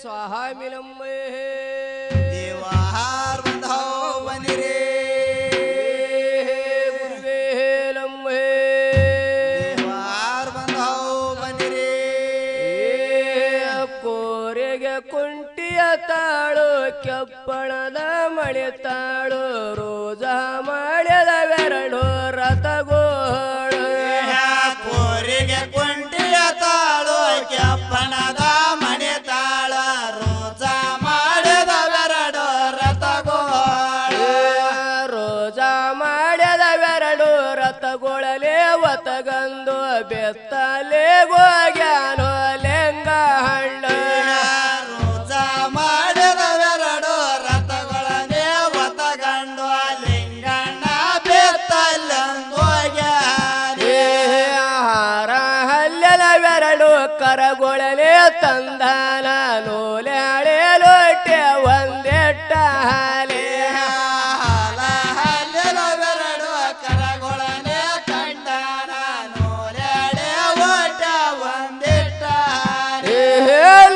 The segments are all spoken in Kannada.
स्वाहामिलम्बे देवाहार बंधाव बनी रे गुरुवे लंबे देवाहार बंधाव बनी रे ಕೋರೆಗೆ ಕುಂಟಿಯ ತಾಳು ಕೆಪ್ಪಣದ ಮಳೆ ತಾಳು ರೋಜ ಮಾಡಿದವೆರಡು ರಥಗೋಳು ಕೋರಿಗೆ ಕುಂಟಿಯ ತಾಳು ಕೆಪ್ಪಣದ ಮನೆ ತಾಳ ರೋಜ ಮಾಡಿದವೆರಡು ರಥಗೋಳು ರೋಜ ಮಾಡಿದವೆರಡು ರಥಗೋಳಲೆ ಒತಗಂದು ಬೆತ್ತಲೆ ಗೋಗ್ಯಾನೋ ಲೆಂಗ ಹಣ್ಣು ರೋಜ ಮಾಡಿದವೆರಡು ರಥಗಳನ್ನೇ ಒತಗಂಡು ಲಿಂಗಣ್ಣ ಬೆತ್ತಲ್ಲೊಂದು ಹಾರ ಹಲ್ಲೆಲವೆರಡು ಕರಗೊಳಲೆ ತಂದಾನ ನೂಲ್ಯಾಳೆ ಲೋಟೆ ಒಂದೆಟ್ಟ ಹಾಲೆ ಹಾಲ ಹಲ್ಲೆಲವೆರಡು ಕರಗೊಳನೆ ಕಂಡನ ನೋಲೆಡೆ ಓಟ ಒಂದಿಟ್ಟ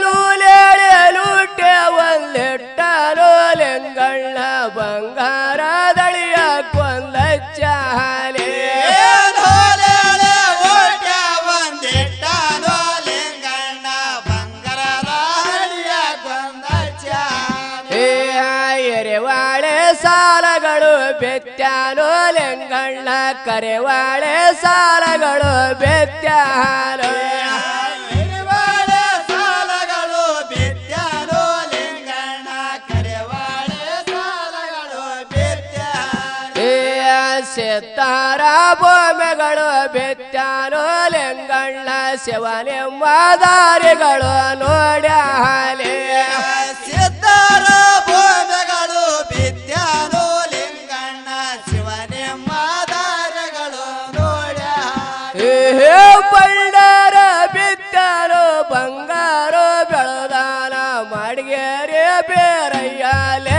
ಲೂಲ್ಯಾಳೆ ಲೂಟೆ ಒಂದೆಟ್ಟ ಲೋಲೆಂಗಣ್ಣ ಬಂಗಾರ ದಳಿಯ ಕೊಂದಚ್ಚ ಹಾಲೆ ನೋಲೆಡೆ ಓಟ ಒಂದಿಟ್ಟ ನೋಲೆಂಗಣ್ಣ ಬಂಗಾರದ ಹಳಿಯ ಕೊಂದಚ್ಚ ಎರೆವಾಳೆ ಸಾಲಗಳು ಬೆತ್ಯಾನೋ ಲೆಂಗಣ್ಣ ಕರೆವಾಳೆ ಸಾಲಗಳು ಬೆತ್ಯಾನೋ ಹಿರಿವಾಳೆ ಸಾಲಗಳು ಬಿತ್ಯಾನೋ ಲಿಂಗಣ್ಣ ಕರೆವಾಳೆ ಸಾಲಗಳು ಬಿತ್ಯಾನೋ ಸೆತ್ತಾರ ಬೊಮ್ಮೆಗಳು ಬೆತ್ಯಾನೋ ಲೆಂಗಣ್ಣ ಶಿವನೆಂಬ ದಾರಿಗಳು ನೋಡ್ಯಾಲೆ ಸಿದ್ಧರ ಬೋಧಗಳು ಬಿತ್ಯಾನೋ ಲಿಂಗಣ್ಣ ಶಿವನೇ ಮಾದಾರಗಳು ನೋಡ ಬಂಡಾರ ಬಿತ್ತಾನೋ ಬಂಗಾರ ಬೆಳದಾನ ಮಾಡಿಗೆರೆ ಬೇರಯ್ಯಲೆ